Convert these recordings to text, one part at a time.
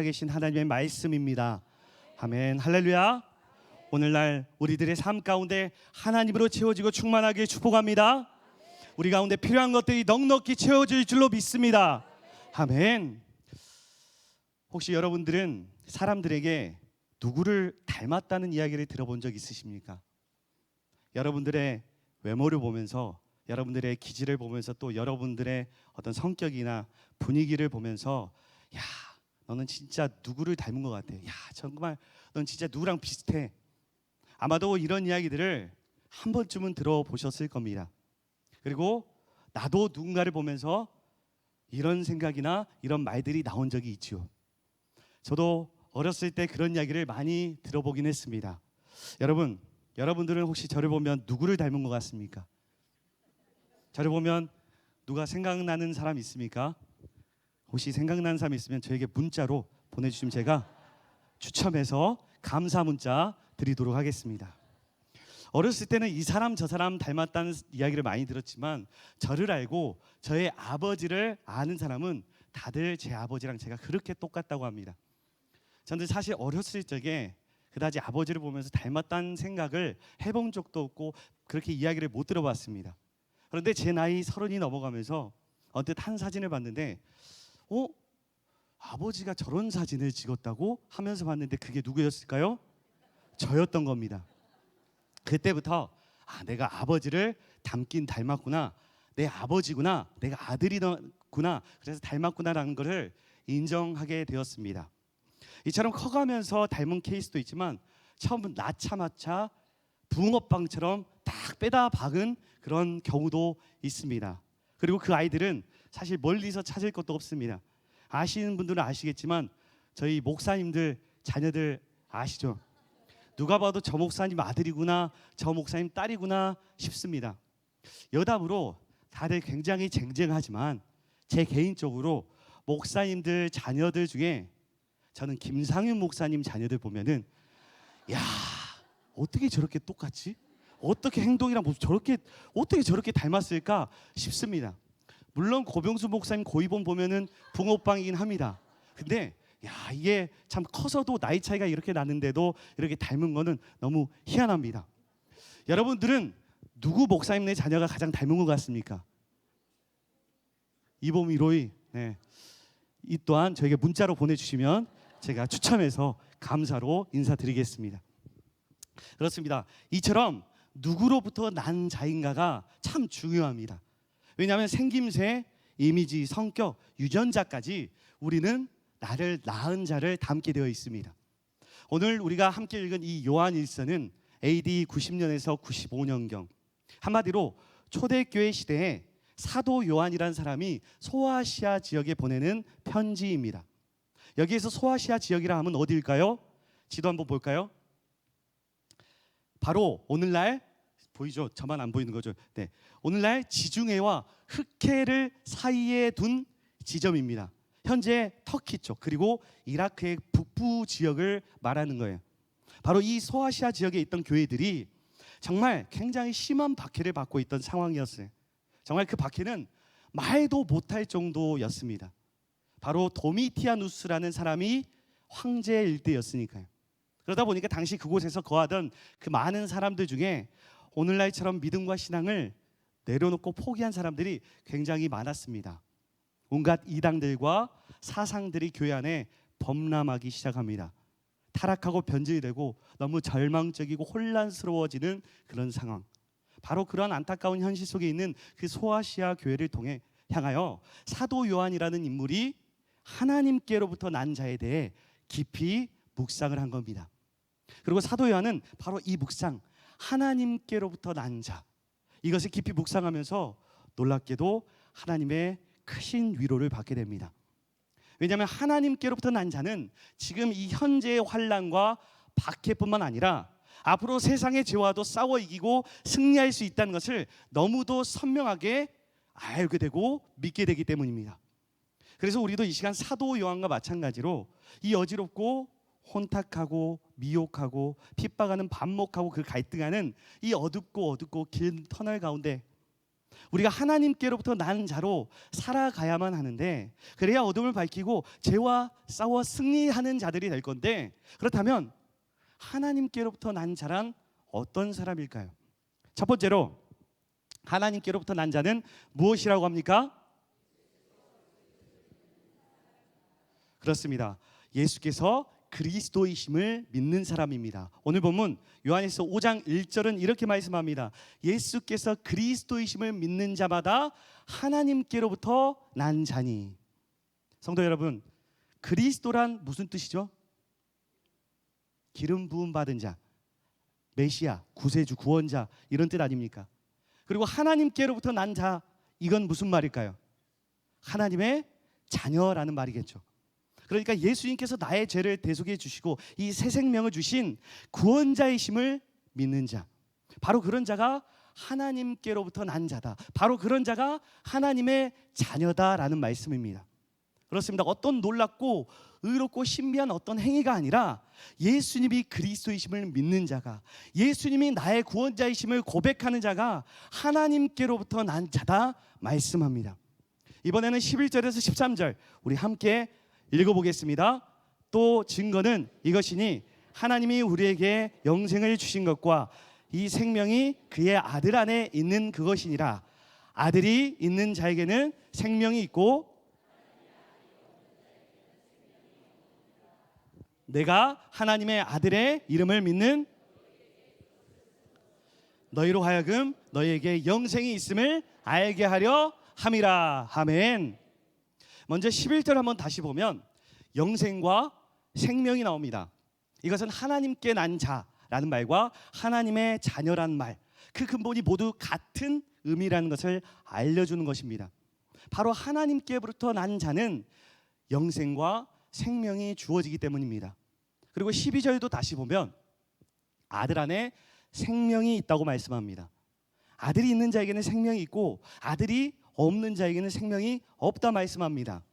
계신 하나님의 말씀입니다. 아멘. 할렐루야. 오늘날 우리들의 삶 가운데 하나님으로 채워지고 충만하게 축복합니다. 우리 가운데 필요한 것들이 넉넉히 채워질 줄로 믿습니다. 아멘. 혹시 여러분들은 사람들에게 누구를 닮았다는 이야기를 들어본 적 있으십니까? 여러분들의 외모를 보면서, 여러분들의 기질을 보면서, 또 여러분들의 어떤 성격이나 분위기를 보면서, 야, 너는 진짜 누구를 닮은 것 같아. 야, 정말 넌 진짜 누구랑 비슷해. 아마도 이런 이야기들을 한 번쯤은 들어보셨을 겁니다. 그리고 나도 누군가를 보면서 이런 생각이나 이런 말들이 나온 적이 있죠. 저도 어렸을 때 그런 이야기를 많이 들어보긴 했습니다. 여러분들은 혹시 저를 보면 누구를 닮은 것 같습니까? 저를 보면 누가 생각나는 사람 있습니까? 혹시 생각나는 사람 있으면 저에게 문자로 보내주시면 제가 추첨해서 감사 문자 드리도록 하겠습니다. 어렸을 때는 이 사람 저 사람 닮았다는 이야기를 많이 들었지만, 저를 알고 저의 아버지를 아는 사람은 다들 제 아버지랑 제가 그렇게 똑같다고 합니다. 저는 사실 어렸을 적에 그다지 아버지를 보면서 닮았다는 생각을 해본 적도 없고 그렇게 이야기를 못 들어봤습니다. 그런데 제 나이 30이 넘어가면서 언뜻 한 사진을 봤는데 아버지가 저런 사진을 찍었다고 하면서 봤는데 그게 누구였을까요? 저였던 겁니다. 그때부터 내가 아버지를 닮긴 닮았구나, 내 아버지구나, 내가 아들이구나, 그래서 닮았구나라는 것을 인정하게 되었습니다. 이처럼 커가면서 닮은 케이스도 있지만, 처음은 낳자마자 붕어빵처럼 딱 빼다 박은 그런 경우도 있습니다. 그리고 그 아이들은 사실 멀리서 찾을 것도 없습니다. 아시는 분들은 아시겠지만 저희 목사님들 자녀들 아시죠? 누가 봐도 저 목사님 아들이구나, 저 목사님 딸이구나 싶습니다. 여담으로 다들 굉장히 쟁쟁하지만 제 개인적으로 목사님들 자녀들 중에 저는 김상윤 목사님 자녀들 보면은, 야, 어떻게 저렇게 똑같지? 어떻게 행동이랑 모습 어떻게 저렇게 닮았을까 싶습니다. 물론 고병수 목사님 고이본 보면은 붕어빵이긴 합니다. 근데 이게 참 커서도 나이 차이가 이렇게 나는데도 이렇게 닮은 거는 너무 희한합니다. 여러분들은 누구 목사님네 자녀가 가장 닮은 것 같습니까? 이봄 1호이. 네. 이 또한 저에게 문자로 보내주시면 제가 추첨해서 감사로 인사드리겠습니다. 그렇습니다. 이처럼 누구로부터 난 자인가가 참 중요합니다. 왜냐하면 생김새, 이미지, 성격, 유전자까지 우리는 나를 낳은 자를 닮게 되어 있습니다. 오늘 우리가 함께 읽은 이 요한일서는 AD 90년에서 95년경, 한마디로 초대교회 시대에 사도 요한이라는 사람이 소아시아 지역에 보내는 편지입니다. 여기에서 소아시아 지역이라 하면 어디일까요? 지도 한번 볼까요? 바로 오늘날 보이죠? 저만 안 보이는 거죠. 네, 오늘날 지중해와 흑해를 사이에 둔 지점입니다. 현재 터키 쪽 그리고 이라크의 북부 지역을 말하는 거예요. 바로 이 소아시아 지역에 있던 교회들이 정말 굉장히 심한 박해를 받고 있던 상황이었어요. 정말 그 박해는 말도 못할 정도였습니다. 바로 도미티아누스라는 사람이 황제일 때였으니까요. 그러다 보니까 당시 그곳에서 거하던 그 많은 사람들 중에 오늘날처럼 믿음과 신앙을 내려놓고 포기한 사람들이 굉장히 많았습니다. 온갖 이당들과 사상들이 교회 안에 범람하기 시작합니다. 타락하고 변질되고 너무 절망적이고 혼란스러워지는 그런 상황. 바로 그런 안타까운 현실 속에 있는 그 소아시아 교회를 통해 향하여 사도 요한이라는 인물이 하나님께로부터 난 자에 대해 깊이 묵상을 한 겁니다. 그리고 사도 요한은 바로 이 묵상, 하나님께로부터 난 자, 이것을 깊이 묵상하면서 놀랍게도 하나님의 크신 위로를 받게 됩니다. 왜냐하면 하나님께로부터 난 자는 지금 이 현재의 환난과 박해뿐만 아니라 앞으로 세상의 죄와도 싸워 이기고 승리할 수 있다는 것을 너무도 선명하게 알게 되고 믿게 되기 때문입니다. 그래서 우리도 이 시간 사도 요한과 마찬가지로 이 어지럽고 혼탁하고 미혹하고 핍박하는 반목하고 그 갈등하는 이 어둡고 긴 터널 가운데 우리가 하나님께로부터 난 자로 살아가야만 하는데, 그래야 어둠을 밝히고 죄와 싸워 승리하는 자들이 될 건데, 그렇다면 하나님께로부터 난 자란 어떤 사람일까요? 첫 번째로 하나님께로부터 난 자는 무엇이라고 합니까? 그렇습니다. 예수께서 그리스도이심을 믿는 사람입니다. 오늘 본문 요한일서 5장 1절은 이렇게 말씀합니다. 예수께서 그리스도이심을 믿는 자마다 하나님께로부터 난 자니. 성도 여러분, 그리스도란 무슨 뜻이죠? 기름 부음 받은 자, 메시아, 구세주, 구원자, 이런 뜻 아닙니까? 그리고 하나님께로부터 난 자, 이건 무슨 말일까요? 하나님의 자녀라는 말이겠죠. 그러니까 예수님께서 나의 죄를 대속해 주시고 이 새 생명을 주신 구원자이심을 믿는 자, 바로 그런 자가 하나님께로부터 난 자다. 바로 그런 자가 하나님의 자녀다라는 말씀입니다. 그렇습니다. 어떤 놀랍고 의롭고 신비한 어떤 행위가 아니라 예수님이 그리스도이심을 믿는 자가, 예수님이 나의 구원자이심을 고백하는 자가 하나님께로부터 난 자다 말씀합니다. 이번에는 11절에서 13절 우리 함께 읽어보겠습니다. 또 증거는 이것이니 하나님이 우리에게 영생을 주신 것과 이 생명이 그의 아들 안에 있는 그것이니라. 아들이 있는 자에게는 생명이 있고 내가 하나님의 아들의 이름을 믿는 너희로 하여금 너희에게 영생이 있음을 알게 하려 함이라. 아멘. 먼저 11절 한번 다시 보면 영생과 생명이 나옵니다. 이것은 하나님께 난 자라는 말과 하나님의 자녀라는 말, 그 근본이 모두 같은 의미라는 것을 알려주는 것입니다. 바로 하나님께로부터 난 자는 영생과 생명이 주어지기 때문입니다. 그리고 12절도 다시 보면 아들 안에 생명이 있다고 말씀합니다. 아들이 있는 자에게는 생명이 있고 아들이 없는 자에게는 생명이 없다 말씀합니다.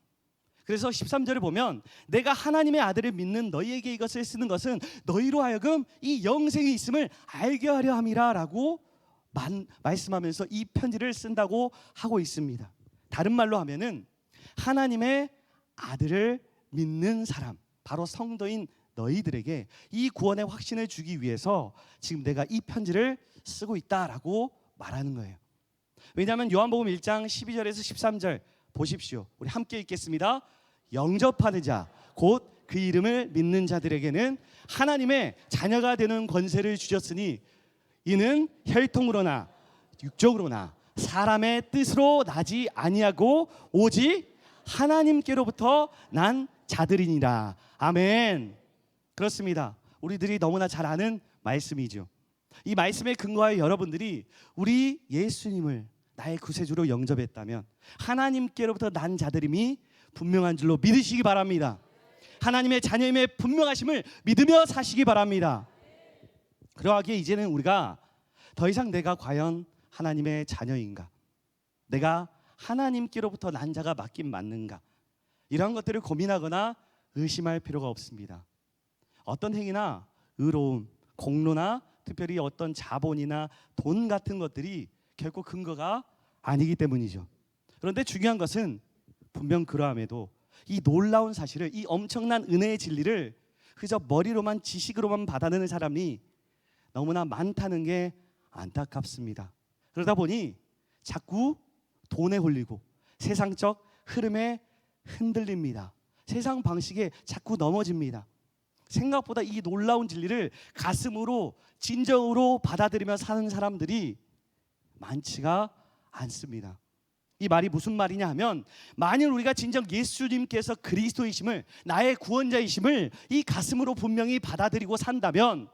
그래서 13절을 보면 내가 하나님의 아들을 믿는 너희에게 이것을 쓰는 것은 너희로 하여금 이 영생이 있음을 알게 하려 함이라 라고 말씀하면서 이 편지를 쓴다고 하고 있습니다. 다른 말로 하면은 하나님의 아들을 믿는 사람, 바로 성도인 너희들에게 이 구원의 확신을 주기 위해서 지금 내가 이 편지를 쓰고 있다라고 말하는 거예요. 왜냐하면 요한복음 1장 12절에서 13절 보십시오. 우리 함께 읽겠습니다. 영접하는 자, 곧 그 이름을 믿는 자들에게는 하나님의 자녀가 되는 권세를 주셨으니 이는 혈통으로나 육적으로나 사람의 뜻으로 나지 아니하고 오직 하나님께로부터 난 자들이니라. 아멘. 그렇습니다. 우리들이 너무나 잘 아는 말씀이죠. 이 말씀에 근거하여 여러분들이 우리 예수님을 나의 구세주로 영접했다면 하나님께로부터 난 자들임이 분명한 줄로 믿으시기 바랍니다. 하나님의 자녀임의 분명하심을 믿으며 사시기 바랍니다. 그러하기에 이제는 우리가 더 이상 내가 과연 하나님의 자녀인가, 내가 하나님께로부터 난 자가 맞긴 맞는가, 이런 것들을 고민하거나 의심할 필요가 없습니다. 어떤 행위나 의로움, 공로나 특별히 어떤 자본이나 돈 같은 것들이 결코 근거가 아니기 때문이죠. 그런데 중요한 것은 분명 그러함에도 이 놀라운 사실을, 이 엄청난 은혜의 진리를 그저 머리로만 지식으로만 받아내는 사람이 너무나 많다는 게 안타깝습니다. 그러다 보니 자꾸 돈에 홀리고 세상적 흐름에 흔들립니다. 세상 방식에 자꾸 넘어집니다. 생각보다 이 놀라운 진리를 가슴으로 진정으로 받아들이며 사는 사람들이 많지가 않습니다. 이 말이 무슨 말이냐 하면, 만일 우리가 진정 예수님께서 그리스도이심을, 나의 구원자이심을 이 가슴으로 분명히 받아들이고 산다면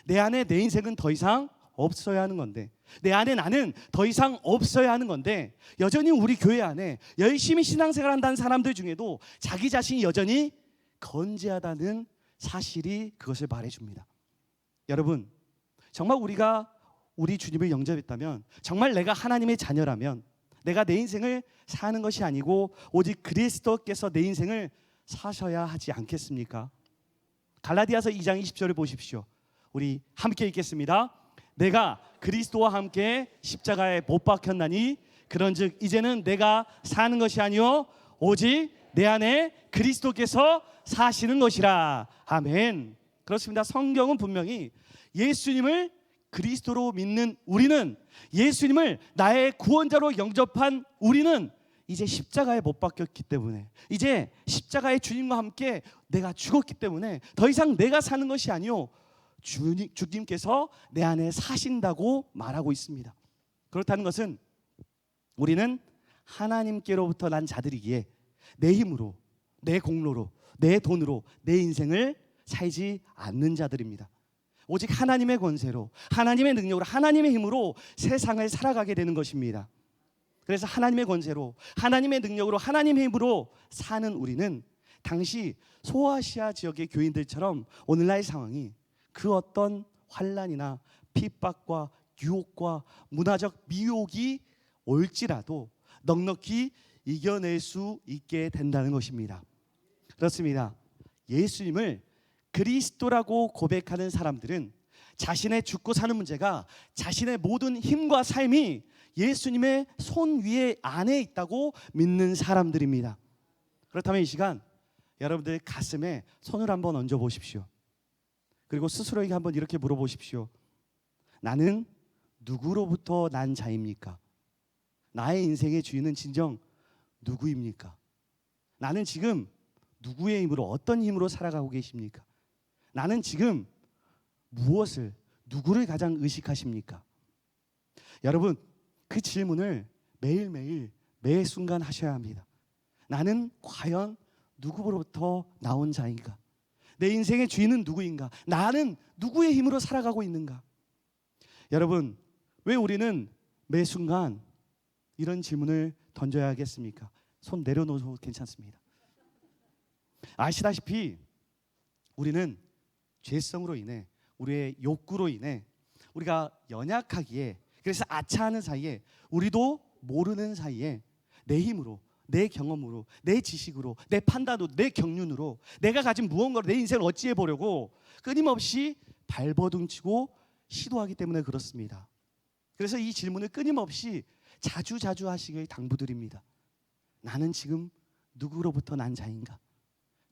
내 안에 내 인생은 더 이상 없어야 하는 건데, 내 안에 나는 더 이상 없어야 하는 건데, 여전히 우리 교회 안에 열심히 신앙생활 한다는 사람들 중에도 자기 자신이 여전히 건재하다는 사실이 그것을 말해줍니다. 여러분, 정말 우리가 우리 주님을 영접했다면, 정말 내가 하나님의 자녀라면 내가 내 인생을 사는 것이 아니고 오직 그리스도께서 내 인생을 사셔야 하지 않겠습니까? 갈라디아서 2장 20절을 보십시오. 우리 함께 읽겠습니다. 내가 그리스도와 함께 십자가에 못 박혔나니 그런즉 이제는 내가 사는 것이 아니요 오직 내 안에 그리스도께서 사시는 것이라. 아멘. 그렇습니다. 성경은 분명히 예수님을 그리스도로 믿는 우리는, 예수님을 나의 구원자로 영접한 우리는 이제 십자가에 못 박혔기 때문에, 이제 십자가의 주님과 함께 내가 죽었기 때문에 더 이상 내가 사는 것이 아니요 주님께서 내 안에 사신다고 말하고 있습니다. 그렇다는 것은 우리는 하나님께로부터 난 자들이기에 내 힘으로, 내 공로로, 내 돈으로 내 인생을 살지 않는 자들입니다. 오직 하나님의 권세로, 하나님의 능력으로, 하나님의 힘으로 세상을 살아가게 되는 것입니다. 그래서 하나님의 권세로, 하나님의 능력으로, 하나님의 힘으로 사는 우리는 당시 소아시아 지역의 교인들처럼 오늘날 상황이 그 어떤 환난이나 핍박과 유혹과 문화적 미혹이 올지라도 넉넉히 이겨낼 수 있게 된다는 것입니다. 그렇습니다. 예수님을 그리스도라고 고백하는 사람들은 자신의 죽고 사는 문제가, 자신의 모든 힘과 삶이 예수님의 손 위에 안에 있다고 믿는 사람들입니다. 그렇다면 이 시간 여러분들 가슴에 손을 한번 얹어 보십시오. 그리고 스스로에게 한번 이렇게 물어보십시오. 나는 누구로부터 난 자입니까? 나의 인생의 주인은 진정 누구입니까? 나는 지금 누구의 힘으로, 어떤 힘으로 살아가고 계십니까? 나는 지금 무엇을, 누구를 가장 의식하십니까? 여러분, 그 질문을 매일매일 매 순간 하셔야 합니다. 나는 과연 누구로부터 나온 자인가? 내 인생의 주인은 누구인가? 나는 누구의 힘으로 살아가고 있는가? 여러분, 왜 우리는 매 순간 이런 질문을 던져야 하겠습니까? 손 내려놓으셔도 괜찮습니다. 아시다시피 우리는 죄성으로 인해, 우리의 욕구로 인해 우리가 연약하기에, 그래서 아차하는 사이에, 우리도 모르는 사이에 내 힘으로, 내 경험으로, 내 지식으로, 내 판단으로, 내 경륜으로 내가 가진 무언가로 내 인생을 어찌해 보려고 끊임없이 발버둥치고 시도하기 때문에 그렇습니다. 그래서 이 질문을 끊임없이 자주 하시길 당부드립니다. 나는 지금 누구로부터 난 자인가?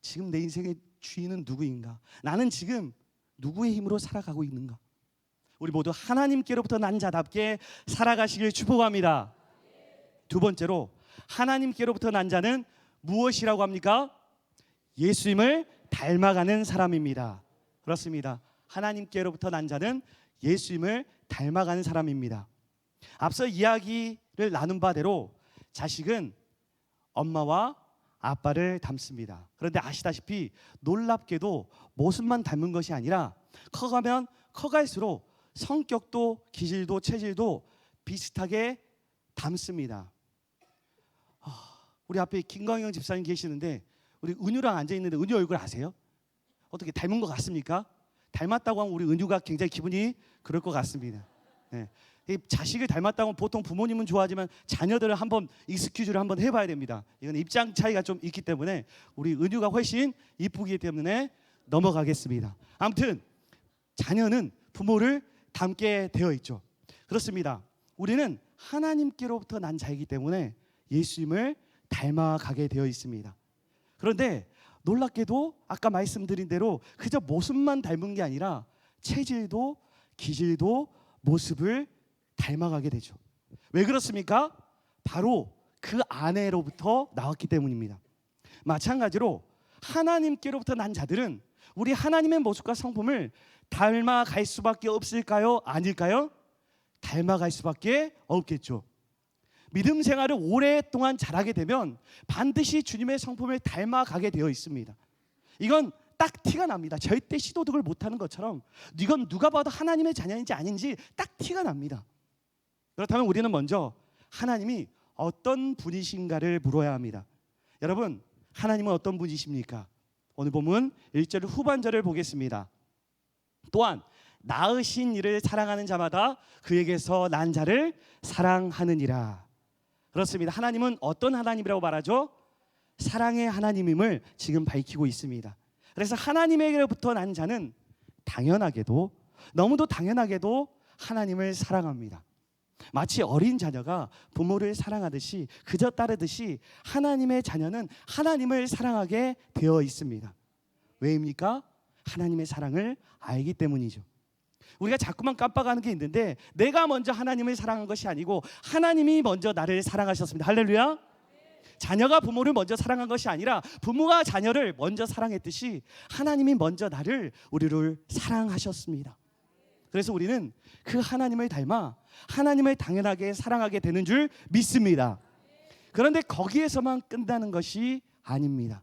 지금 내 인생의 주인은 누구인가? 나는 지금 누구의 힘으로 살아가고 있는가? 우리 모두 하나님께로부터 난 자답게 살아가시길 축복합니다. 두 번째로, 하나님께로부터 난 자는 무엇이라고 합니까? 예수님을 닮아가는 사람입니다. 그렇습니다. 하나님께로부터 난 자는 예수님을 닮아가는 사람입니다. 앞서 이야기를 나눈 바대로 자식은 엄마와 아빠를 닮습니다. 그런데 아시다시피 놀랍게도 모습만 닮은 것이 아니라 커가면 커갈수록 성격도 기질도 체질도 비슷하게 닮습니다. 우리 앞에 김광영 집사님 계시는데 우리 은유랑 앉아 있는데 은유 얼굴 아세요? 어떻게 닮은 것 같습니까? 닮았다고 하면 우리 은유가 굉장히 기분이 그럴 것 같습니다. 네. 이 자식을 닮았다고 하면 보통 부모님은 좋아하지만 자녀들을 한번 익스큐즈를 한번 해봐야 됩니다. 이건 입장 차이가 좀 있기 때문에 우리 은유가 훨씬 이쁘기 때문에 넘어가겠습니다. 아무튼 자녀는 부모를 닮게 되어 있죠. 그렇습니다. 우리는 하나님께로부터 난 자이기 때문에 예수님을 닮아가게 되어 있습니다. 그런데 놀랍게도 아까 말씀드린 대로 그저 모습만 닮은 게 아니라 체질도 기질도 모습을 닮아가게 되죠. 왜 그렇습니까? 바로 그 아내로부터 나왔기 때문입니다. 마찬가지로 하나님께로부터 난 자들은 우리 하나님의 모습과 성품을 닮아갈 수밖에 없을까요? 아닐까요? 닮아갈 수밖에 없겠죠. 믿음 생활을 오랫동안 잘하게 되면 반드시 주님의 성품을 닮아가게 되어 있습니다. 이건 딱 티가 납니다. 절대 시도득을 못하는 것처럼 이건 누가 봐도 하나님의 자녀인지 아닌지 딱 티가 납니다. 그렇다면 우리는 먼저 하나님이 어떤 분이신가를 물어야 합니다. 여러분, 하나님은 어떤 분이십니까? 오늘 본문 1절 후반절을 보겠습니다. 또한 낳으신 이를 사랑하는 자마다 그에게서 난 자를 사랑하느니라. 그렇습니다. 하나님은 어떤 하나님이라고 말하죠? 사랑의 하나님임을 지금 밝히고 있습니다. 그래서 하나님에게로부터 난 자는 당연하게도, 너무도 당연하게도 하나님을 사랑합니다. 마치 어린 자녀가 부모를 사랑하듯이 그저 따르듯이 하나님의 자녀는 하나님을 사랑하게 되어 있습니다. 왜입니까? 하나님의 사랑을 알기 때문이죠. 우리가 자꾸만 깜빡하는 게 있는데, 내가 먼저 하나님을 사랑한 것이 아니고 하나님이 먼저 나를 사랑하셨습니다. 할렐루야. 자녀가 부모를 먼저 사랑한 것이 아니라 부모가 자녀를 먼저 사랑했듯이 하나님이 먼저 우리를 사랑하셨습니다. 그래서 우리는 그 하나님을 닮아 하나님을 당연하게 사랑하게 되는 줄 믿습니다. 그런데 거기에서만 끝나는 것이 아닙니다.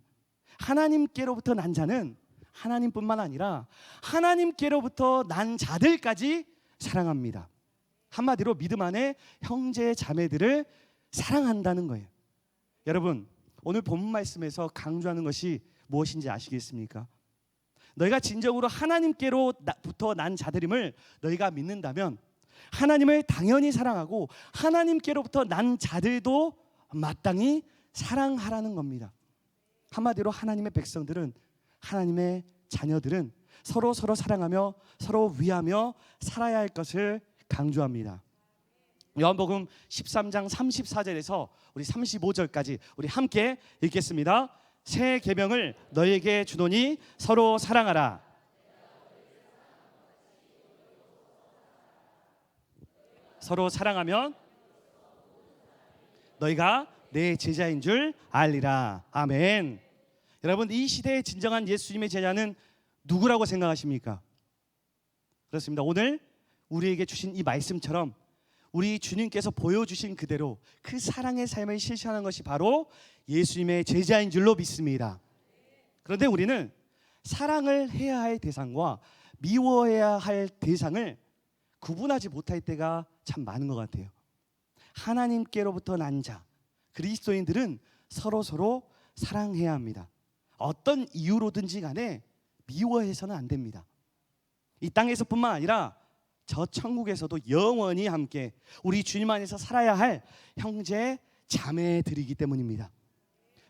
하나님께로부터 난 자는 하나님뿐만 아니라 하나님께로부터 난 자들까지 사랑합니다. 한마디로 믿음 안에 형제 자매들을 사랑한다는 거예요. 여러분, 오늘 본문 말씀에서 강조하는 것이 무엇인지 아시겠습니까? 너희가 진정으로 하나님께로부터 난 자들임을 너희가 믿는다면 하나님을 당연히 사랑하고 하나님께로부터 난 자들도 마땅히 사랑하라는 겁니다. 한마디로 하나님의 백성들은, 하나님의 자녀들은 서로 사랑하며 서로 위하며 살아야 할 것을 강조합니다. 요한복음 13장 34절에서 우리 35절까지 우리 함께 읽겠습니다. 새 계명을 너희에게 주노니 서로 사랑하라. 서로 사랑하면 너희가 내 제자인 줄 알리라. 아멘. 여러분, 이 시대의 진정한 예수님의 제자는 누구라고 생각하십니까? 그렇습니다. 오늘 우리에게 주신 이 말씀처럼 우리 주님께서 보여주신 그대로 그 사랑의 삶을 실천하는 것이 바로 예수님의 제자인 줄로 믿습니다. 그런데 우리는 사랑을 해야 할 대상과 미워해야 할 대상을 구분하지 못할 때가 참 많은 것 같아요. 하나님께로부터 난 자, 그리스도인들은 서로 사랑해야 합니다. 어떤 이유로든지 간에 미워해서는 안 됩니다. 이 땅에서뿐만 아니라 저 천국에서도 영원히 함께 우리 주님 안에서 살아야 할 형제 자매들이기 때문입니다.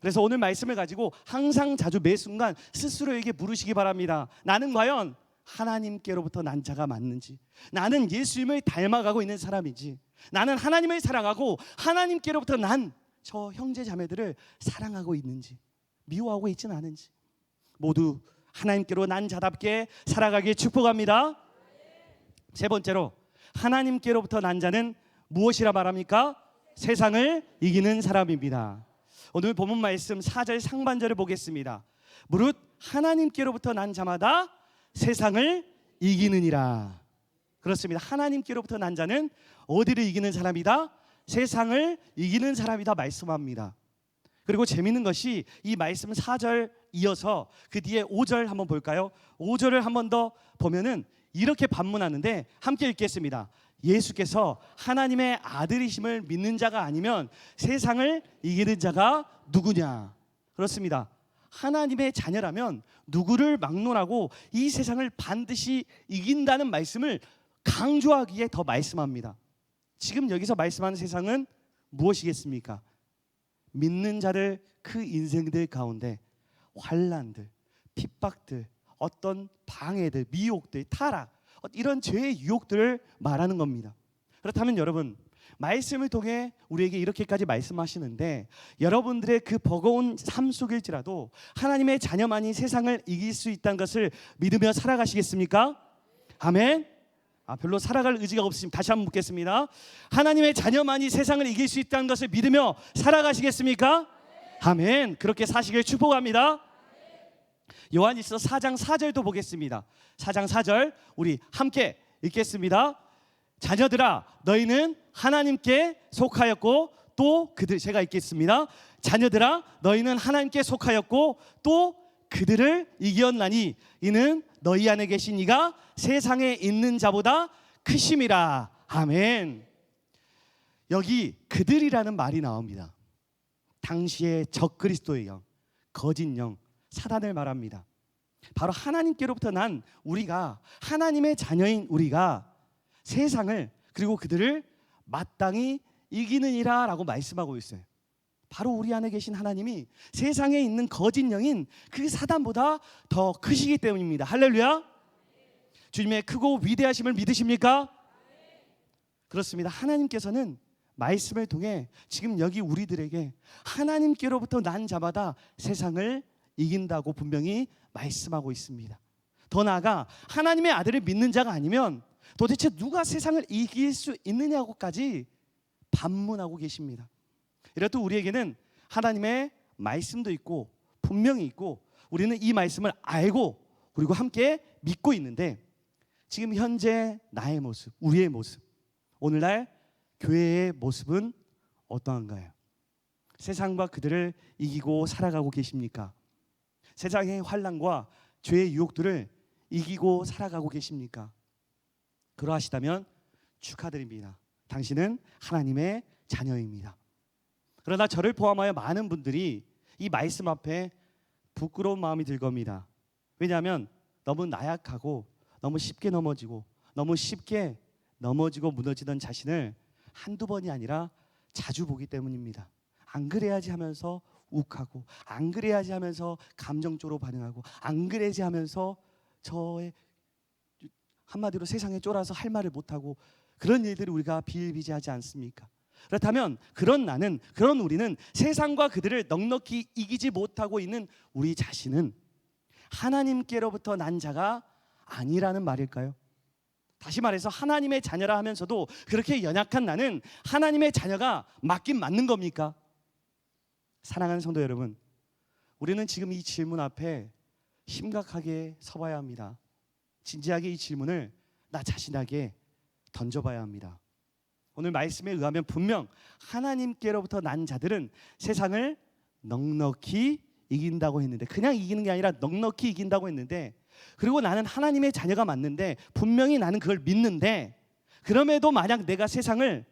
그래서 오늘 말씀을 가지고 항상 자주 매 순간 스스로에게 물으시기 바랍니다. 나는 과연 하나님께로부터 난 자가 맞는지, 나는 예수님을 닮아가고 있는 사람인지, 나는 하나님을 사랑하고 하나님께로부터 난 저 형제 자매들을 사랑하고 있는지, 미워하고 있지는 않은지, 모두 하나님께로 난 자답게 살아가길 축복합니다. 세 번째로, 하나님께로부터 난 자는 무엇이라 말합니까? 세상을 이기는 사람입니다. 오늘 본문 말씀 4절 상반절을 보겠습니다. 무릇 하나님께로부터 난 자마다 세상을 이기느니라. 그렇습니다. 하나님께로부터 난 자는 어디를 이기는 사람이다? 세상을 이기는 사람이다 말씀합니다. 그리고 재미있는 것이 이 말씀 4절 이어서 그 뒤에 5절 한번 볼까요? 5절을 한번 더 보면은 이렇게 반문하는데 함께 읽겠습니다. 예수께서 하나님의 아들이심을 믿는 자가 아니면 세상을 이기는 자가 누구냐? 그렇습니다. 하나님의 자녀라면 누구를 막론하고 이 세상을 반드시 이긴다는 말씀을 강조하기에 더 말씀합니다. 지금 여기서 말씀하는 세상은 무엇이겠습니까? 믿는 자를 그 인생들 가운데 환난들, 핍박들, 어떤 방해들, 미혹들, 타락, 이런 죄의 유혹들을 말하는 겁니다. 그렇다면 여러분, 말씀을 통해 우리에게 이렇게까지 말씀하시는데 여러분들의 그 버거운 삶 속일지라도 하나님의 자녀만이 세상을 이길 수 있다는 것을 믿으며 살아가시겠습니까? 아멘. 별로 살아갈 의지가 없으시면 다시 한번 묻겠습니다. 하나님의 자녀만이 세상을 이길 수 있다는 것을 믿으며 살아가시겠습니까? 아멘. 그렇게 사시길 축복합니다. 요한일서 4장 4절도 보겠습니다. 4장 4절 우리 함께 읽겠습니다. 자녀들아, 너희는 하나님께 속하였고 또 그들, 제가 읽겠습니다. 자녀들아, 너희는 하나님께 속하였고 또 그들을 이겼나니 이는 너희 안에 계신 이가 세상에 있는 자보다 크심이라. 아멘. 여기 그들이라는 말이 나옵니다. 당시의 적그리스도의 영, 거짓 영, 사단을 말합니다. 바로 하나님께로부터 난 우리가, 하나님의 자녀인 우리가 세상을 그리고 그들을 마땅히 이기느니라 라고 말씀하고 있어요. 바로 우리 안에 계신 하나님이 세상에 있는 거짓 영인 그 사단보다 더 크시기 때문입니다. 할렐루야. 주님의 크고 위대하심을 믿으십니까? 그렇습니다. 하나님께서는 말씀을 통해 지금 여기 우리들에게 하나님께로부터 난 자마다 세상을 이긴다고 분명히 말씀하고 있습니다. 더 나아가 하나님의 아들을 믿는 자가 아니면 도대체 누가 세상을 이길 수 있느냐고까지 반문하고 계십니다. 이렇듯 우리에게는 하나님의 말씀도 있고 분명히 있고 우리는 이 말씀을 알고 그리고 함께 믿고 있는데 지금 현재 나의 모습, 우리의 모습, 오늘날 교회의 모습은 어떠한가요? 세상과 그들을 이기고 살아가고 계십니까? 세상의 환난과 죄의 유혹들을 이기고 살아가고 계십니까? 그러하시다면 축하드립니다. 당신은 하나님의 자녀입니다. 그러나 저를 포함하여 많은 분들이 이 말씀 앞에 부끄러운 마음이 들 겁니다. 왜냐하면 너무 나약하고 너무 쉽게 넘어지고 너무 쉽게 넘어지고 무너지던 자신을 한두 번이 아니라 자주 보기 때문입니다. 안 그래야지 하면서 욱하고 안 그래야지 하면서 감정적으로 반응하고 안 그래야지 하면서 저의 한마디로 세상에 쫄아서 할 말을 못하고 그런 일들이 우리가 비일비재하지 않습니까? 그렇다면 그런 나는, 그런 우리는 세상과 그들을 넉넉히 이기지 못하고 있는 우리 자신은 하나님께로부터 난 자가 아니라는 말일까요? 다시 말해서 하나님의 자녀라 하면서도 그렇게 연약한 나는 하나님의 자녀가 맞긴 맞는 겁니까? 사랑하는 성도 여러분, 우리는 지금 이 질문 앞에 심각하게 서봐야 합니다. 진지하게 이 질문을 나 자신에게 던져봐야 합니다. 오늘 말씀에 의하면 분명 하나님께로부터 난 자들은 세상을 넉넉히 이긴다고 했는데, 그냥 이기는 게 아니라 넉넉히 이긴다고 했는데, 그리고 나는 하나님의 자녀가 맞는데 분명히 나는 그걸 믿는데, 그럼에도 만약 내가 세상을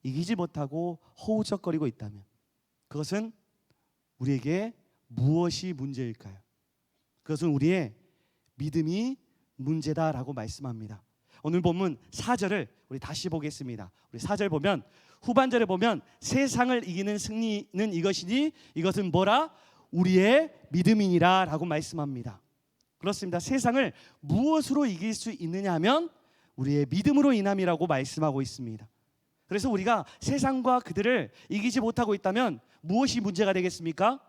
이기지 못하고 허우적거리고 있다면 그것은 우리에게 무엇이 문제일까요? 그것은 우리의 믿음이 문제다라고 말씀합니다. 오늘 본문 4절을 우리 다시 보겠습니다. 우리 4절 보면, 후반절에 보면 세상을 이기는 승리는 이것이니 이것은 뭐라? 우리의 믿음이니라 라고 말씀합니다. 그렇습니다. 세상을 무엇으로 이길 수 있느냐 하면 우리의 믿음으로 인함이라고 말씀하고 있습니다. 그래서 우리가 세상과 그들을 이기지 못하고 있다면 무엇이 문제가 되겠습니까?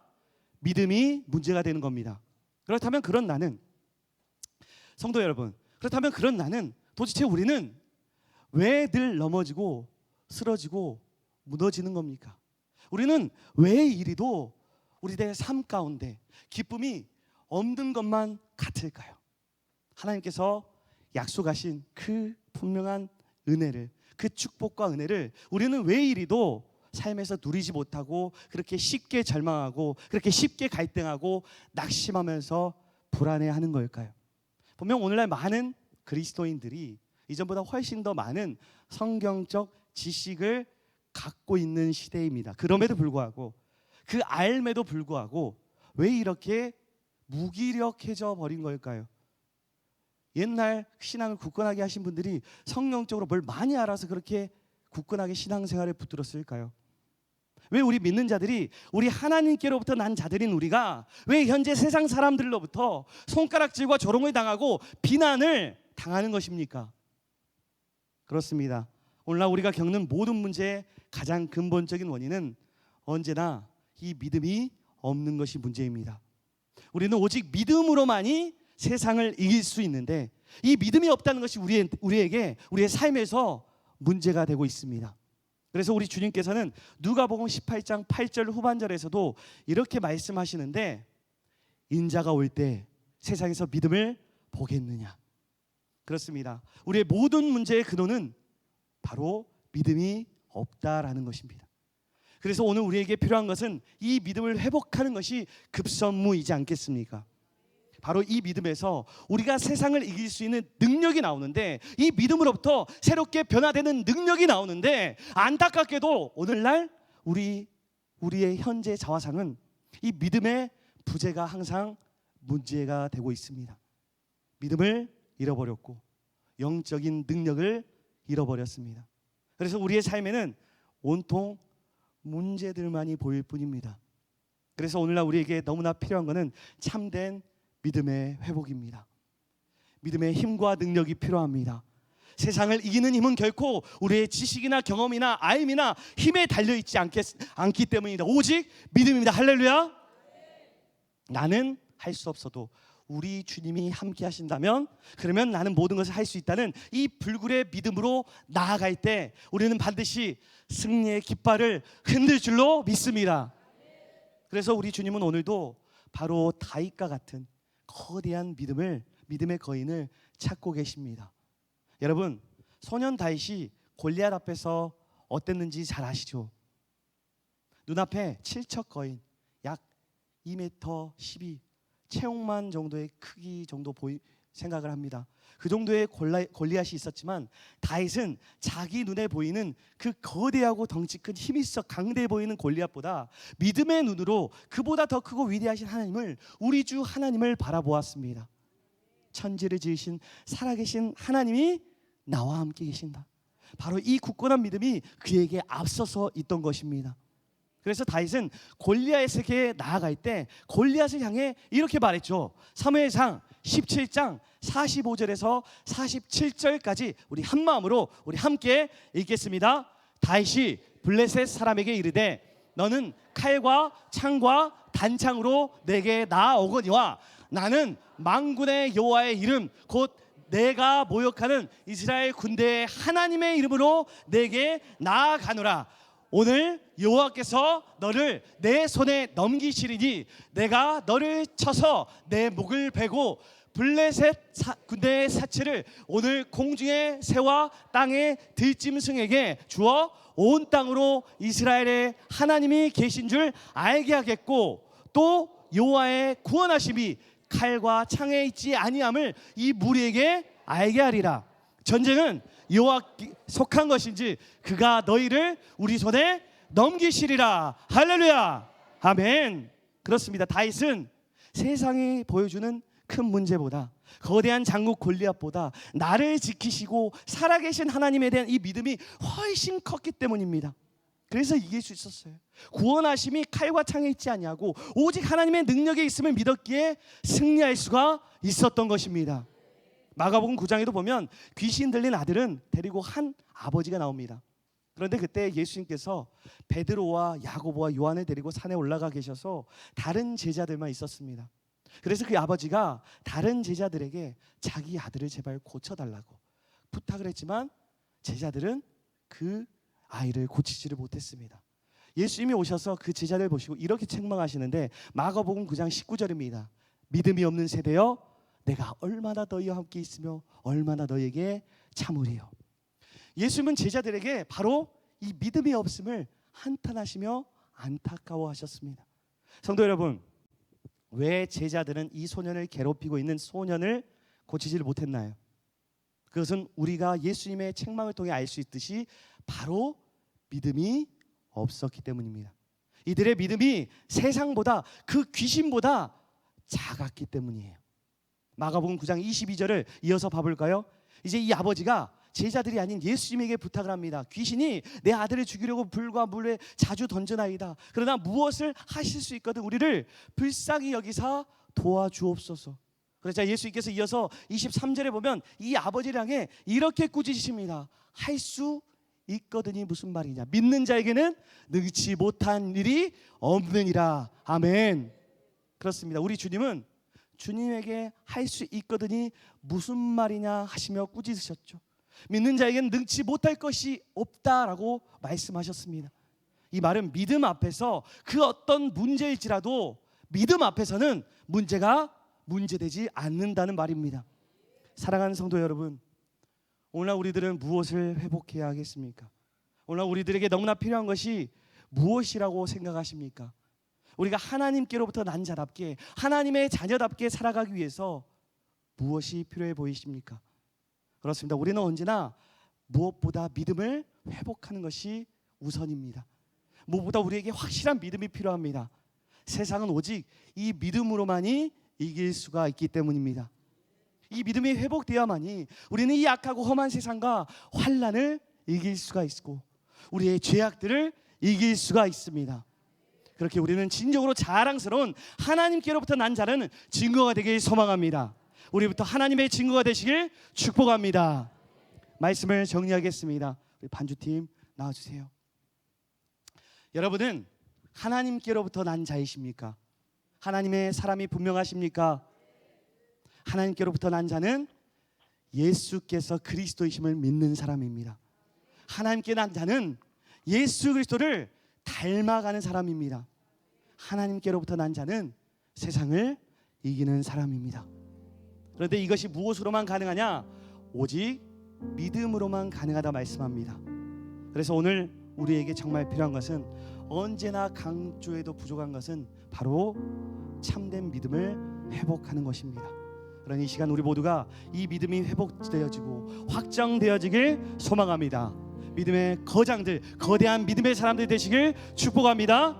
믿음이 문제가 되는 겁니다. 그렇다면 그런 나는, 성도 여러분, 그렇다면 그런 나는 도대체 우리는 왜 늘 넘어지고 쓰러지고 무너지는 겁니까? 우리는 왜 이리도 우리들의 삶 가운데 기쁨이 없는 것만 같을까요? 하나님께서 약속하신 그 분명한 은혜를, 그 축복과 은혜를 우리는 왜 이리도 삶에서 누리지 못하고 그렇게 쉽게 절망하고 그렇게 쉽게 갈등하고 낙심하면서 불안해하는 걸까요? 분명 오늘날 많은 그리스도인들이 이전보다 훨씬 더 많은 성경적 지식을 갖고 있는 시대입니다. 그럼에도 불구하고, 그 알매도 불구하고 왜 이렇게 무기력해져 버린 걸까요? 옛날 신앙을 굳건하게 하신 분들이 성경적으로 뭘 많이 알아서 그렇게 굳건하게 신앙생활에 붙들었을까요? 왜 우리 믿는 자들이, 우리 하나님께로부터 난 자들인 우리가 왜 현재 세상 사람들로부터 손가락질과 조롱을 당하고 비난을 당하는 것입니까? 그렇습니다. 오늘날 우리가 겪는 모든 문제의 가장 근본적인 원인은 언제나 이 믿음이 없는 것이 문제입니다. 우리는 오직 믿음으로만이 세상을 이길 수 있는데 이 믿음이 없다는 것이 우리에게 우리의 삶에서 문제가 되고 있습니다. 그래서 우리 주님께서는 누가복음 18장 8절 후반절에서도 이렇게 말씀하시는데, 인자가 올 때 세상에서 믿음을 보겠느냐. 그렇습니다. 우리의 모든 문제의 근원은 바로 믿음이 없다라는 것입니다. 그래서 오늘 우리에게 필요한 것은 이 믿음을 회복하는 것이 급선무이지 않겠습니까? 바로 이 믿음에서 우리가 세상을 이길 수 있는 능력이 나오는데, 이 믿음으로부터 새롭게 변화되는 능력이 나오는데, 안타깝게도 오늘날 우리의 현재 자화상은 이 믿음의 부재가 항상 문제가 되고 있습니다. 믿음을 잃어버렸고 영적인 능력을 잃어버렸습니다. 그래서 우리의 삶에는 온통 문제들만이 보일 뿐입니다. 그래서 오늘날 우리에게 너무나 필요한 것은 참된 믿음의 회복입니다. 믿음의 힘과 능력이 필요합니다. 세상을 이기는 힘은 결코 우리의 지식이나 경험이나 아임이나 힘에 달려있지 않기 때문이다. 오직 믿음입니다. 할렐루야. 나는 할 수 없어도 우리 주님이 함께 하신다면, 그러면 나는 모든 것을 할 수 있다는 이 불굴의 믿음으로 나아갈 때 우리는 반드시 승리의 깃발을 흔들 줄로 믿습니다. 그래서 우리 주님은 오늘도 바로 다윗과 같은 거대한 믿음의 거인을 찾고 계십니다. 여러분, 소년 다윗이 골리앗 앞에서 어땠는지 잘 아시죠? 눈앞에 칠척 거인 약 2m 12, 체육만 정도의 크기 정도 생각을 합니다. 그 정도의 골리앗이 있었지만 다윗은 자기 눈에 보이는 그 거대하고 덩치 큰 힘이 있어 강대해 보이는 골리앗보다 믿음의 눈으로 그보다 더 크고 위대하신 하나님을, 우리 주 하나님을 바라보았습니다. 천지를 지으신 살아계신 하나님이 나와 함께 계신다. 바로 이 굳건한 믿음이 그에게 앞서서 있던 것입니다. 그래서 다윗은 골리앗에게 나아갈 때 골리앗을 향해 이렇게 말했죠. 사무엘상 17장 45절에서 47절까지 우리 한 마음으로 우리 함께 읽겠습니다. 다윗이 블레셋 사람에게 이르되 너는 칼과 창과 단창으로 내게 나아오거니와 나는 만군의 여호와의 이름 곧 내가 모욕하는 이스라엘 군대의 하나님의 이름으로 내게 나아가노라. 오늘 여호와께서 너를 내 손에 넘기시리니 내가 너를 쳐서 내 목을 베고 블레셋 군대의 사체를 오늘 공중의 새와 땅의 들짐승에게 주어 온 땅으로 이스라엘의 하나님이 계신 줄 알게 하겠고 또 여호와의 구원하심이 칼과 창에 있지 아니함을 이 무리에게 알게 하리라. 전쟁은 여호와께 속한 것인지 그가 너희를 우리 손에 넘기시리라. 할렐루야. 아멘. 그렇습니다. 다윗은 세상이 보여주는 큰 문제보다, 거대한 장국 골리앗보다 나를 지키시고 살아계신 하나님에 대한 이 믿음이 훨씬 컸기 때문입니다. 그래서 이길 수 있었어요. 구원하심이 칼과 창에 있지 아니하고 오직 하나님의 능력에 있음을 믿었기에 승리할 수가 있었던 것입니다. 마가복음 9장에도 보면 귀신 들린 아들은 데리고 한 아버지가 나옵니다. 그런데 그때 예수님께서 베드로와 야고보와 요한을 데리고 산에 올라가 계셔서 다른 제자들만 있었습니다. 그래서 그 아버지가 다른 제자들에게 자기 아들을 제발 고쳐달라고 부탁을 했지만 제자들은 그 아이를 고치지를 못했습니다. 예수님이 오셔서 그 제자들 보시고 이렇게 책망하시는데 마가복음 9장 19절입니다. 믿음이 없는 세대여 내가 얼마나 너희와 함께 있으며 얼마나 너희에게 참으리요. 예수님은 제자들에게 바로 이 믿음이 없음을 한탄하시며 안타까워하셨습니다. 성도 여러분, 왜 제자들은 이 소년을 괴롭히고 있는 소년을 고치지를 못했나요? 그것은 우리가 예수님의 책망을 통해 알 수 있듯이 바로 믿음이 없었기 때문입니다. 이들의 믿음이 세상보다 그 귀신보다 작았기 때문이에요. 마가복음 9장 22절을 이어서 봐볼까요? 이제 이 아버지가 제자들이 아닌 예수님에게 부탁을 합니다. 귀신이 내 아들을 죽이려고 불과 물에 자주 던져나이다. 그러나 무엇을 하실 수 있거든 우리를 불쌍히 여기사 도와주옵소서. 그러자 예수님께서 이어서 23절에 보면 이 아버지를 향해 이렇게 꾸짖으십니다. 할 수 있거든이 무슨 말이냐? 믿는 자에게는 능치 못한 일이 없느니라. 아멘. 그렇습니다. 우리 주님은 주님에게 할 수 있거든이 무슨 말이냐 하시며 꾸짖으셨죠. 믿는 자에게는 능치 못할 것이 없다라고 말씀하셨습니다. 이 말은 믿음 앞에서 그 어떤 문제일지라도 믿음 앞에서는 문제가 문제되지 않는다는 말입니다. 사랑하는 성도 여러분, 오늘 우리들은 무엇을 회복해야 하겠습니까? 오늘 우리들에게 너무나 필요한 것이 무엇이라고 생각하십니까? 우리가 하나님께로부터 난 자답게 하나님의 자녀답게 살아가기 위해서 무엇이 필요해 보이십니까? 그렇습니다. 우리는 언제나 무엇보다 믿음을 회복하는 것이 우선입니다. 무엇보다 우리에게 확실한 믿음이 필요합니다. 세상은 오직 이 믿음으로만이 이길 수가 있기 때문입니다. 이 믿음이 회복되어야만이 우리는 이 악하고 험한 세상과 환난을 이길 수가 있고 우리의 죄악들을 이길 수가 있습니다. 그렇게 우리는 진정으로 자랑스러운 하나님께로부터 난 자는 증거가 되길 소망합니다. 우리부터 하나님의 증거가 되시길 축복합니다. 말씀을 정리하겠습니다. 우리 반주팀 나와주세요. 여러분은 하나님께로부터 난 자이십니까? 하나님의 사람이 분명하십니까? 하나님께로부터 난 자는 예수께서 그리스도이심을 믿는 사람입니다. 하나님께 난 자는 예수 그리스도를 닮아가는 사람입니다. 하나님께로부터 난 자는 세상을 이기는 사람입니다. 그런데 이것이 무엇으로만 가능하냐? 오직 믿음으로만 가능하다 말씀합니다. 그래서 오늘 우리에게 정말 필요한 것은, 언제나 강조해도 부족한 것은 바로 참된 믿음을 회복하는 것입니다. 그러니 이 시간 우리 모두가 이 믿음이 회복되어지고 확장되어지길 소망합니다. 믿음의 거장들, 거대한 믿음의 사람들이 되시길 축복합니다.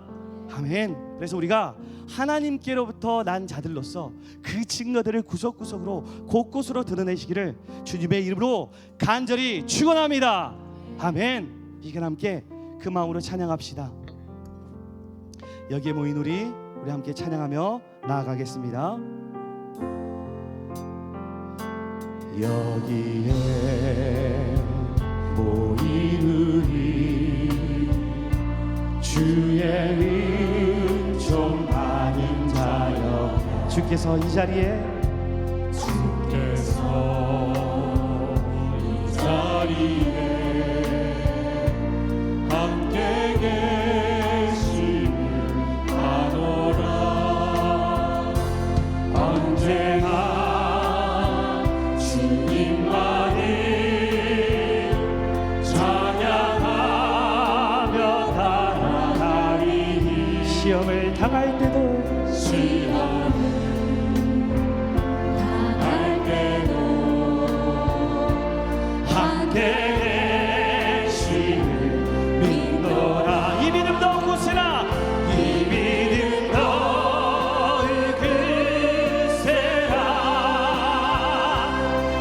아멘. 그래서 우리가 하나님께로부터 난 자들로서 그 증거들을 구석구석으로 곳곳으로 드러내시기를 주님의 이름으로 간절히 축원합니다. 아멘. 이 시간 함께 그 마음으로 찬양합시다. 여기에 모인 우리 함께 찬양하며 나아가겠습니다. 여기에 모인 우리 주의 은총 받은 자여, 주께서 이 자리에 함께 계심을 아노라. 언제나 주님만을 찬양하며 달아가리니, 시험을 당할 때도 함께 계심을 믿노라. 이 믿음 더 굳세라, 이 믿음 더욱 굳세라.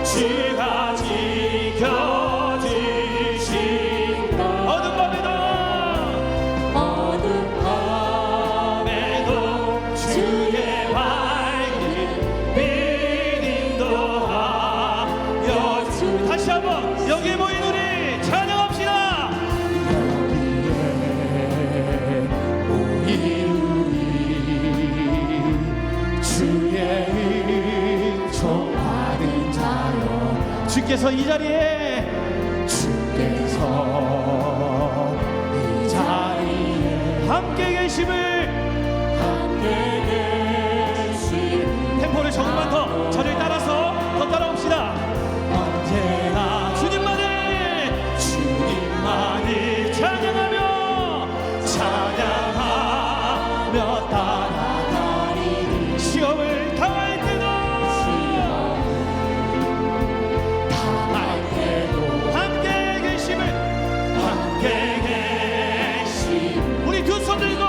주가 지켜주신 것, 어둠 밤에도 주의 밝은 믿음도 하여. 다시 한번 여기에 모인 우리 찬양합시다. 모인 우리 주의 은총 받은 자여, 주께서 이 자리에 주께서 이 자리에 함께 계심을, 함께 계신 템포를 조금만 더 저를 따라서 더 따라옵시다. 언제나 주님만을 찬양하며 따라가리니, 시험을 당할 때도 함께 계심을, 함께 계신 우리 두 손 들고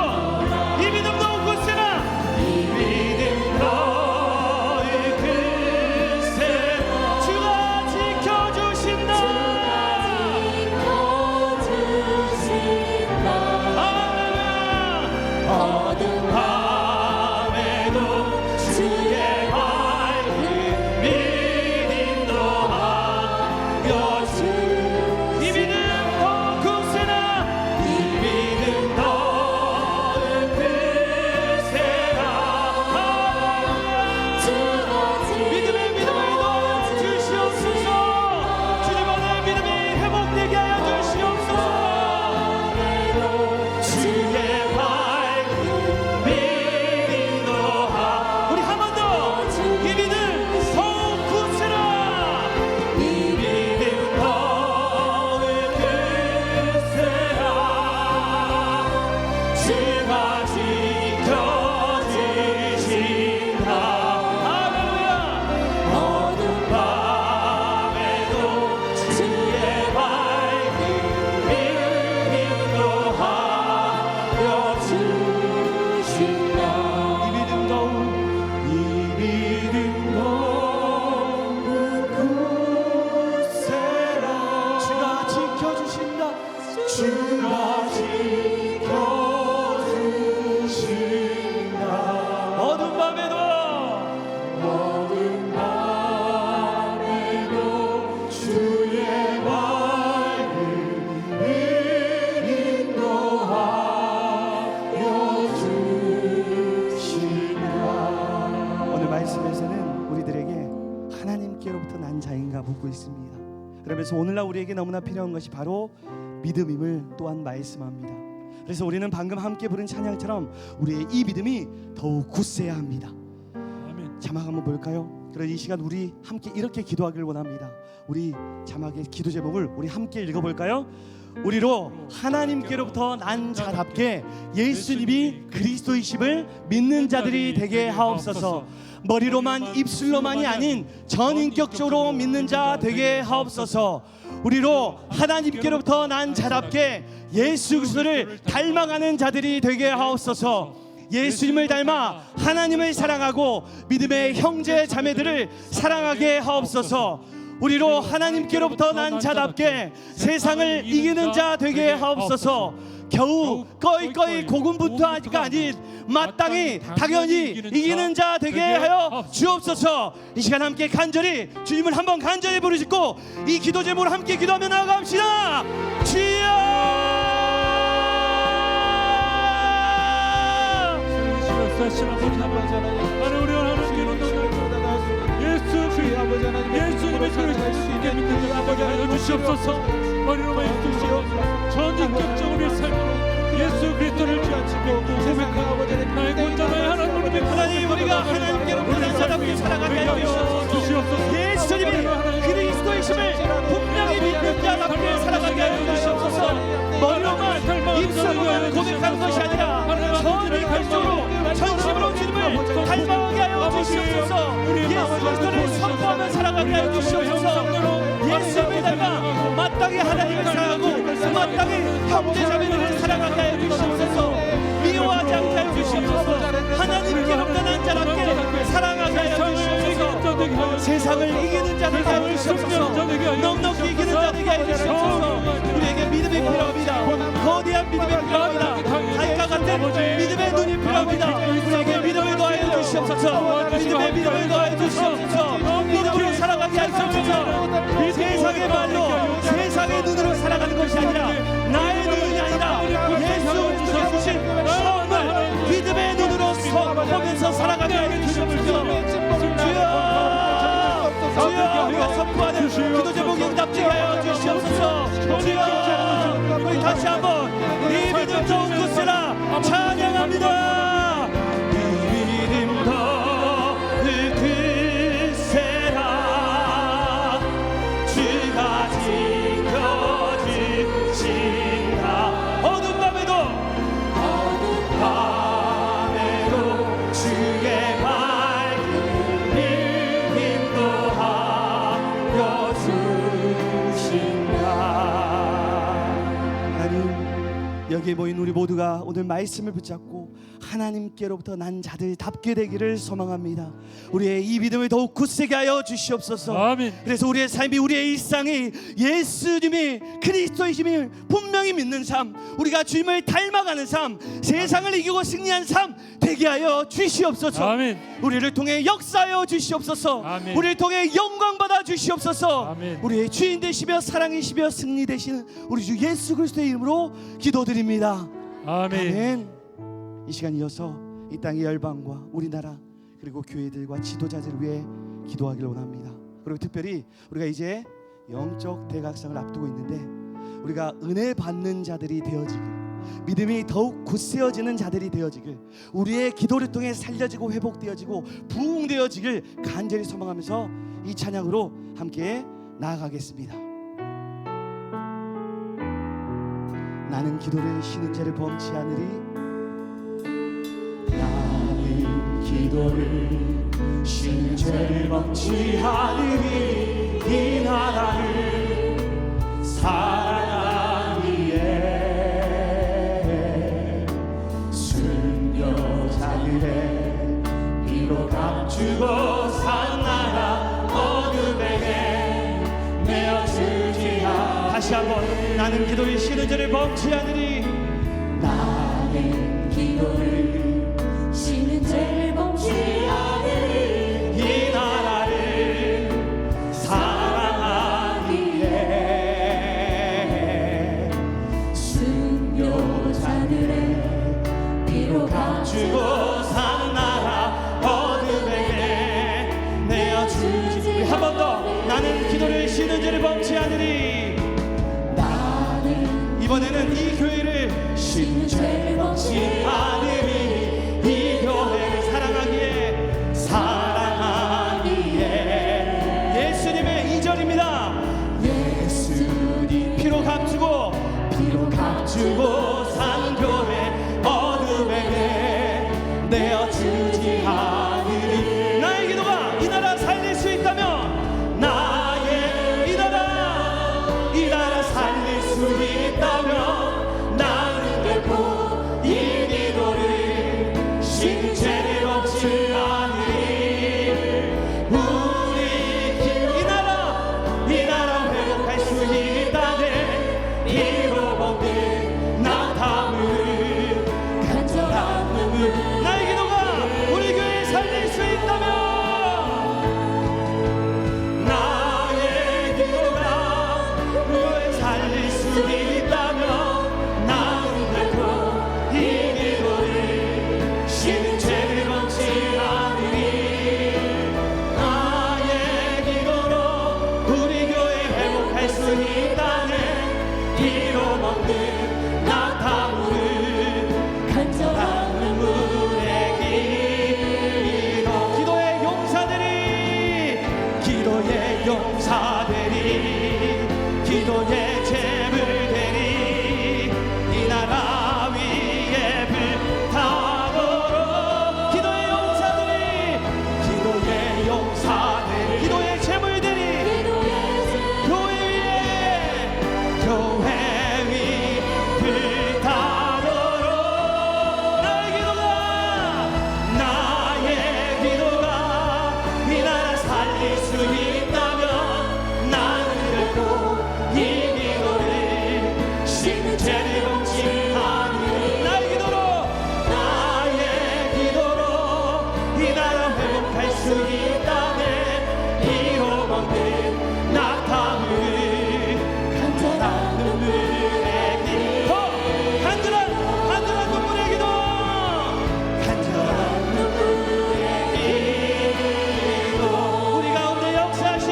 하나님께로부터 난 자인가 묻고 있습니다. 그러면서 오늘날 우리에게 너무나 필요한 것이 바로 믿음임을 또한 말씀합니다. 그래서 우리는 방금 함께 부른 찬양처럼 우리의 이 믿음이 더욱 굳세야 합니다. 아멘. 자막 한번 볼까요? 그런 이 시간 우리 함께 이렇게 기도하길 원합니다. 우리 자막의 기도 제목을 우리 함께 읽어볼까요? 우리로 하나님께로부터 난 자답게 예수님이 그리스도이심을 믿는 자들이 되게 하옵소서. 머리로만 입술로만이 아닌 전인격적으로 믿는 자 되게 하옵소서. 우리로 하나님께로부터 난 자답게 예수 그리스도를 닮아가는 자들이 되게 하옵소서. 예수님을 닮아 하나님을 사랑하고 믿음의 형제 자매들을 사랑하게 하옵소서. 우리로 하나님께로부터 난 자답게 세상을 이기는 자 되게 하옵소서. 겨우 꺼이꺼이 고군분투하기가 아닌 마땅히 당연히 이기는 자 되게 하여 주옵소서. 이 시간 함께 간절히 주님을 한번 간절히 부르짖고 이 기도 제목을 함께 기도하며 나아갑시다. 주여! 하나님 우리 하나님께로부터 예수님의 그리스도를 믿는 자 되게 하여 주시옵소서. 머리로만 입술로만 전인격적으로 삶으로 예수 그리스도를 믿고 고백하고 나의 구원자 나의 하나님을 믿고 하나님 우리가 하나님께로부터 난 자답게 살아가게 하여 주시옵소서. 예수님이 그리스도이심을 분명히 믿는 자답게 살아가게 하여 주시옵소서. 머리로만 입술로만 고백하는 것이 아니라 전인격적으로 전심으로 주님을 닮아가게 하여 주시옵소서. 예수 그리스도를 선포하며 살아가게 하여 주시옵소서. 예수님을 닮아 마땅히 하나님을 사랑하고 마땅히 형제자매들을 사랑하게 하여 주시옵소서. 미워하지 않게 하여 주시옵소서. 하나님께로부터 난 자답게 사랑하게 하여 주시옵소서. 세상을 이기는 자 되게 하여 주시옵소서. 넉넉히 이기는 자 되게 하여 주시옵소서. 우리에게 믿음이 필요합니다. 거대한 믿음이 필요합니다. 달과 같은 믿음의 눈이 필요합니다. 우리에게 믿음을 더하여 주시옵소서. 믿음의 믿음을 더하여 주시옵소서. 믿음으로 살아가게 하시옵소서. 세상의 말로 세상의 눈으로 살아가는 것이 아니라 나의 눈이 아니라 예수 그리스도가 주신 선물 믿음의 눈으로 보면서 살아가게 하여 주시옵소서. 주여 우리가 선포하는 기도 제목이 응답되게 하여 주시옵소서. 주여 우리 다시 한번 이 믿음 더욱 굳세라 찬양합니다. 이 믿음 더욱 굳세라 주가 지켜주신다. 어두운 밤에도 주의 밝은 인도하여 주신다. 하나님 여기에 모인 우리 모두가 오늘 말씀을 붙잡고 하나님께로부터 난 자들답게 되기를 소망합니다. 우리의 이 믿음을 더욱 굳세게 하여 주시옵소서. 아멘. 그래서 우리의 삶이 우리의 일상이 예수님이 그리스도이심을 분명히 믿는 삶, 우리가 주님을 닮아가는 삶, 세상을 이기고 승리한 삶 되게 하여 주시옵소서. 아멘. 우리를 통해 역사하여 주시옵소서. 아멘. 우리를 통해 영광 받아 주시옵소서. 아멘. 우리의 주인 되시며 사랑이시며 승리 되시는 우리 주 예수 그리스도의 이름으로 기도드립니다. 아멘. 아멘. 이 시간 이어서 이 땅의 열방과 우리나라 그리고 교회들과 지도자들을 위해 기도하기를 원합니다. 그리고 특별히 우리가 이제 영적 대각성을 앞두고 있는데 우리가 은혜 받는 자들이 되어지길, 믿음이 더욱 굳세어지는 자들이 되어지길, 우리의 기도를 통해 살려지고 회복되어지고 부흥되어지길 간절히 소망하면서 이 찬양으로 함께 나아가겠습니다. 나는 기도를 쉬는 죄를 범치 않으리. 나는 기도를 쉬는 죄를 범치 않으리. 이 나라를 사랑하기에 순교자들의 피로 감추고 산 나라 어둠에게 내어주지라. 다시 한번 나는 기도를 쉬는 죄를 범치 않으리. 나는 기도를 쉬는 죄를 범치 않으리. 이 나라를 사랑하기에 순교자들의 피로 감추고 산 나라 어둠에게 내어주지. 한 번 더 쉬는 죄를 범치 않으리. 나는 이번에는 이 교회를 쉬는 죄를 범치 않으리. 이 교회를 사랑하기에 예수님의 2절입니다. 예수님 피로 값주고 사는 교회 어둠에게 내어주지 않으리. 나의 기도가 이 나라 살릴 수 있다면, 나의 이 나라 살릴 수 있다면, 나는 결코 이 기도를 쉬는 죄를 범치 않으리. 우리 이 나라 회복할 수 있다네. 피로 먹는 낙담을 간절한 눈물 나의 기도가 우리 교회에 살릴 수 있다면, 나의 기도가 우리 교회에 살릴 수 있다면, 나는 결코 이 기도를 쉬는 죄를 범치 않으리. 나의 기도로 우리 교회 회복할 수 있다네. 피로 먹는 낙타물을 간절한 눈물의 기도의 기도의 재물들이 이 나라 위에 불타오르. 기도의 용사들이 기도의 재물들이 교회 위 불타오르. 나의 기도가 이 나라 살릴 수 있다면, 나는 결코 이 기도를 쉬는 죄를 범치 않으리. 나의 기도로 이 나라 회복할 수 있다네. 피로 먹는 낙타물 간절한 눈물의 기도. 간절한 눈물의 기도. 간절한 눈물의 기도. 우리 가운데 역사하신,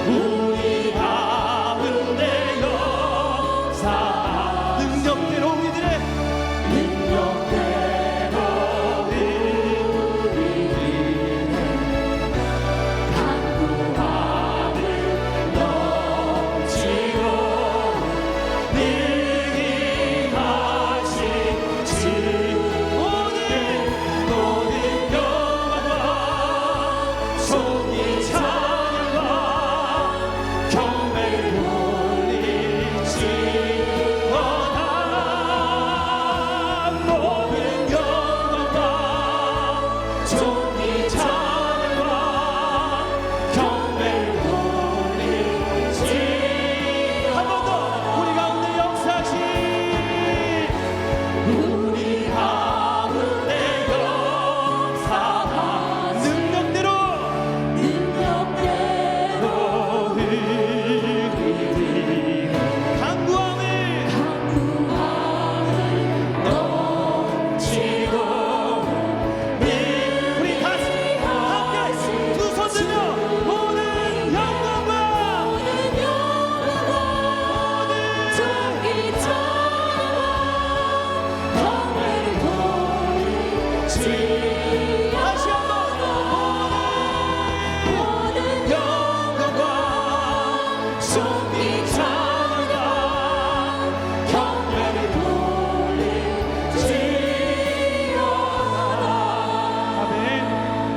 우리 가운데 역사 능력대로 우리들의 강구함을 넘치고 능히 하신 주 모든 영광과 존귀 찬양과 경배를 돌리지어다. 모든 영광과 존귀 찬양과 경배를 돌리지. 한 번 더 우리 가운데 역사하신, 우리 가운데 역사한 능력대로 흘리리. 강구함을 넘치고. 우리 다시 함께 두 손 들며 모든 영광과 존귀 찬양과 경배를 돌리지. 다시 한번 모든 영광과 존귀 찬양과 경배를 아멘.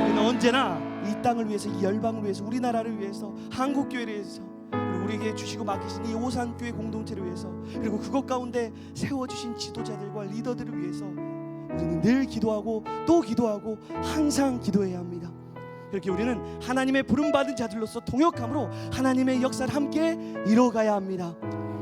우리는 언제나 이 땅을 위해서, 이 열방을 위해서, 우리나라를 위해서, 한국교회를 위해서, 그리고 우리에게 주시고 맡기신 이 오산교회 공동체를 위해서, 그리고 그것 가운데 세워주신 지도자들과 리더들을 위해서 우리는 늘 기도하고 또 기도하고 항상 기도해야 합니다. 그렇게 우리는 하나님의 부름받은 자들로서 동역함으로 하나님의 역사를 함께 이뤄가야 합니다.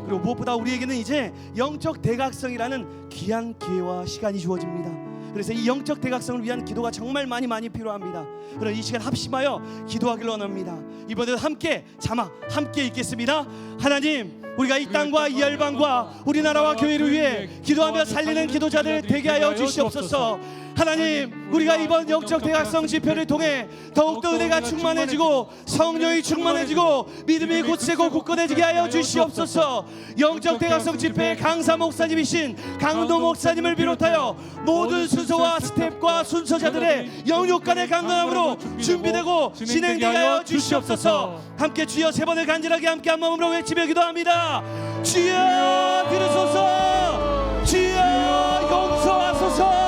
그리고 무엇보다 우리에게는 이제 영적 대각성이라는 귀한 기회와 시간이 주어집니다. 그래서 이 영적 대각성을 위한 기도가 정말 많이 필요합니다. 그럼 이 시간 합심하여 기도하기를 원합니다. 이번에도 함께 자막 함께 읽겠습니다. 하나님, 우리가 이 땅과 이 열방과 우리나라와 교회를 위해 기도하며 살리는 기도자들 되게 하여 주시옵소서. 하나님, 우리가 이번 영적 대학성 집회를 통해 더욱더 은혜가 충만해지고 성령이 충만해지고 믿음이 굳세고 굳건해지게 하여 주시옵소서. 영적 대학성 집회의 강사 목사님이신 강도 목사님을 비롯하여 모든 순서와 스텝과 순서자들의 영육 간의 강건함으로 준비되고 진행되게 하여 주시옵소서. 함께 주여 세 번을 간절하게 함께 한 마음으로 외치며 기도합니다. 주여 들으소서. 주여 용서하소서.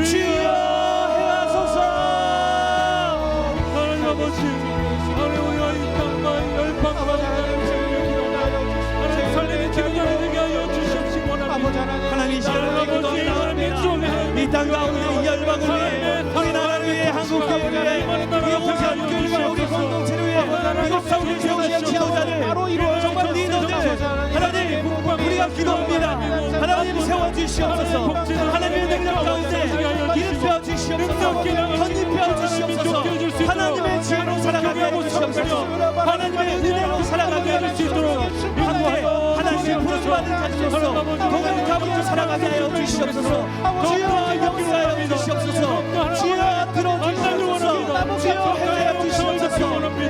주여 행하소서. 하나님 아버지, 할렐루야. 이 땅과 열방과 하나님 살림의 기도가 되게 하여 주시옵시기 원합니다. 하나님 이 시간을 기도합니다. 이 땅 가운데 이 열방을 위해 우리 나라를 위해 한국교회를 위해 우리 오지한교회를 위해 우리 공동체를 위해 이곳 서울을 세우시는 지도자들 정말 리더들 하나님 우리가 기도합니다. 하나님 세워주시옵소서. 하나님의 능력 가운데 일으켜 주시옵소서. 건립해 주시옵소서. 하나님의 지혜로 살아가게 하여 주시옵소서. 하나님의 은혜로 살아가게 하여 주시도록 하나님의 부름받은 자녀로서 동행감으로 살아가게 하여 주시옵소서. 주여 역사하여 주시옵소서. 주여 들어주시옵소서. 주여 해하여 주시옵소서.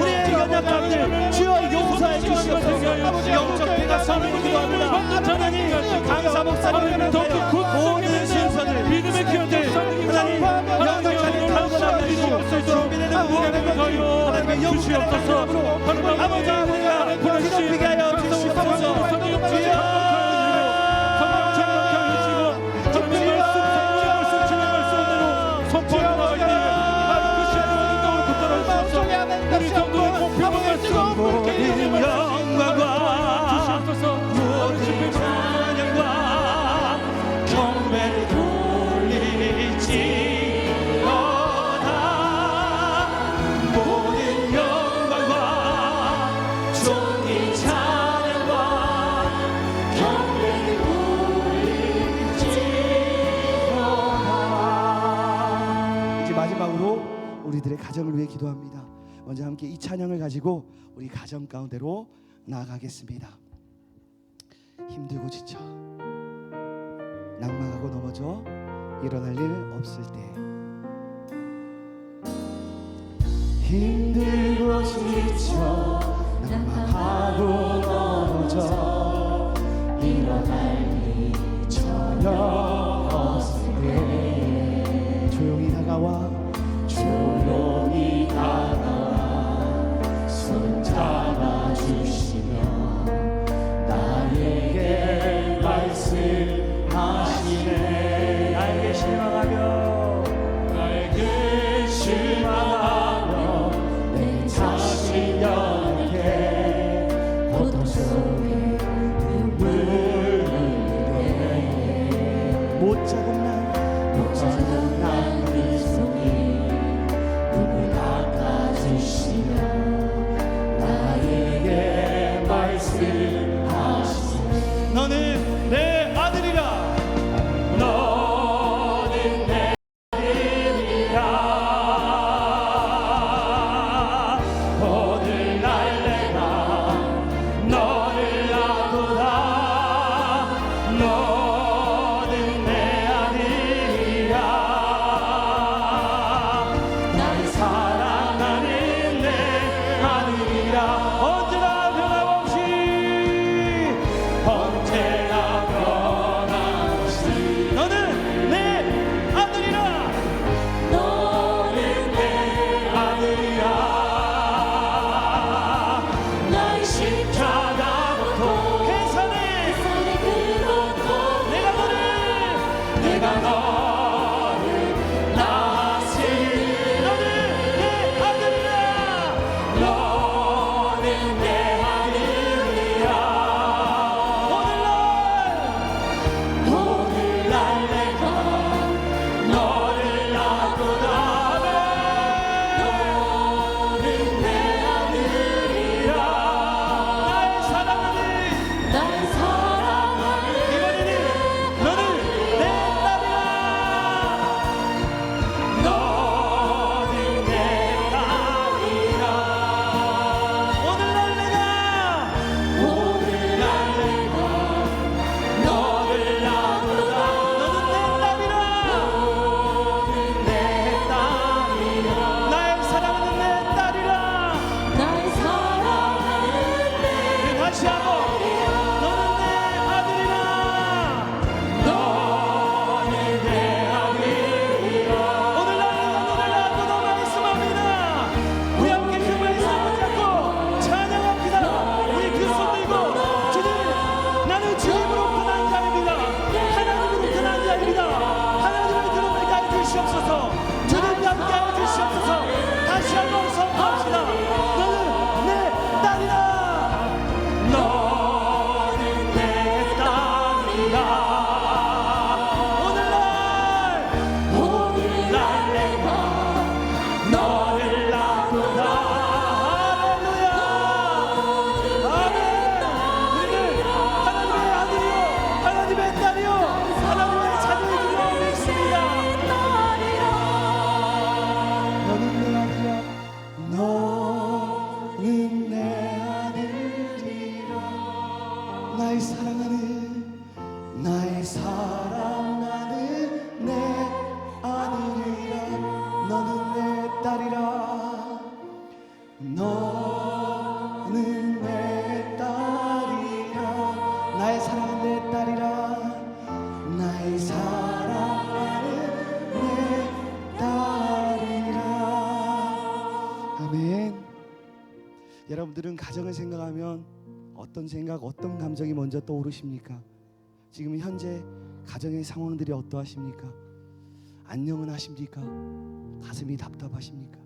우리의 연약함들 주여 용서해 주시옵소서. 영적 대가성을 기도합니다. 하나님 강사 목사님을 비롯하여 모든 순서들 믿음의 기업들 하나님 영적인 강건함을 주시옵소서. 준비되는 무게를 하나님의 영적인 강건함으로 아버지 우리가 기도하게 하여 주시옵소서. 주여 모든 영광과 모든 찬양과 경배를 돌릴지어다. 모든 영광과 존귀 찬양과 경배를 돌릴지어다. 이제 마지막으로 우리들의 가정을 위해 기도합니다. 먼저 함께 이 찬양을 가지고 우리 가정 가운데로 나아가겠습니다. 힘들고 지쳐 낭망하고 넘어져 일어날 일 없을 때, 힘들고 지쳐 낭망하고 넘어져 일어날 일 전혀 없을 때, 조용히 다가와 잡아주시며 나에게 말씀하시네. 나에게 실망하며 내 자신에게 고통 속에 눈물을 흘리네. 못 잡은 날 그 속에 눈을 닦아주시며 너는 내 아들이라. 너는 내 아들이라. 오늘날 내가 너를 낳고다. 너는 내 아들이라. 날 사랑하는 내 아들이라. 언제나 변함없이 너는 내 아들이라. 너는 내 아들이라. 나의 십자가 고통 해산의 그 고통 내가 너를 낳았으니 너는 내 아들이라. 너는 내 아들이라. 오늘날 내가 너를 낳고다. 너는 내 아들이라. 나의 너는 내 딸이라 나의 사랑은 내 딸이라 나의 사랑은 내 딸이라. 아멘. 여러분들은 가정을 생각하면 어떤 생각, 어떤 감정이 먼저 떠오르십니까? 지금 현재 가정의 상황들이 어떠하십니까? 안녕은 하십니까? 가슴이 답답하십니까?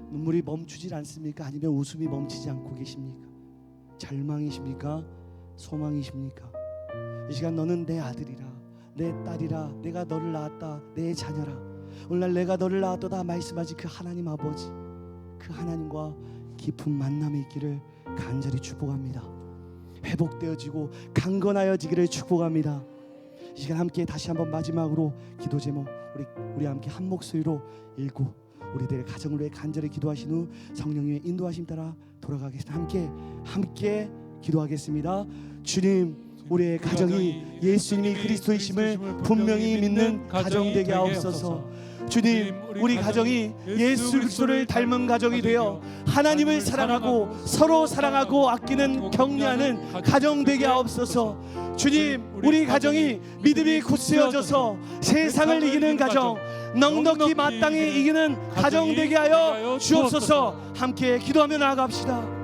눈물이 멈추질 않습니까? 아니면 웃음이 멈추지 않고 계십니까? 절망이십니까? 소망이십니까? 이 시간 너는 내 아들이라 내 딸이라 내가 너를 낳았다 내 자녀라. 오늘날 내가 너를 낳았도다 말씀하지 그 하나님 아버지, 그 하나님과 깊은 만남이 있기를 간절히 축복합니다. 회복되어지고 강건하여지기를 축복합니다. 이 시간 함께 다시 한번 마지막으로 기도 제목 우리 함께 한 목소리로 읽고 우리들의 가정을 위해 간절히 기도하신 후 성령님의 인도하심 따라 돌아가겠습니다. 함께 기도하겠습니다. 주님, 우리의 가정이 예수님이 그리스도이심을 분명히 믿는 가정 되게 하옵소서. 주님, 우리 가정이 예수 그리스도를 닮은 가정이 되어 하나님을 사랑하고 서로 사랑하고 아끼는 격려하는 가정 되게 하옵소서. 주님, 우리 가정이 믿음이 굳세어져서 세상을 이기는 가정, 넉넉히 마땅히 이기는 가정 되게 하여 주옵소서. 함께 기도하며 나아갑시다.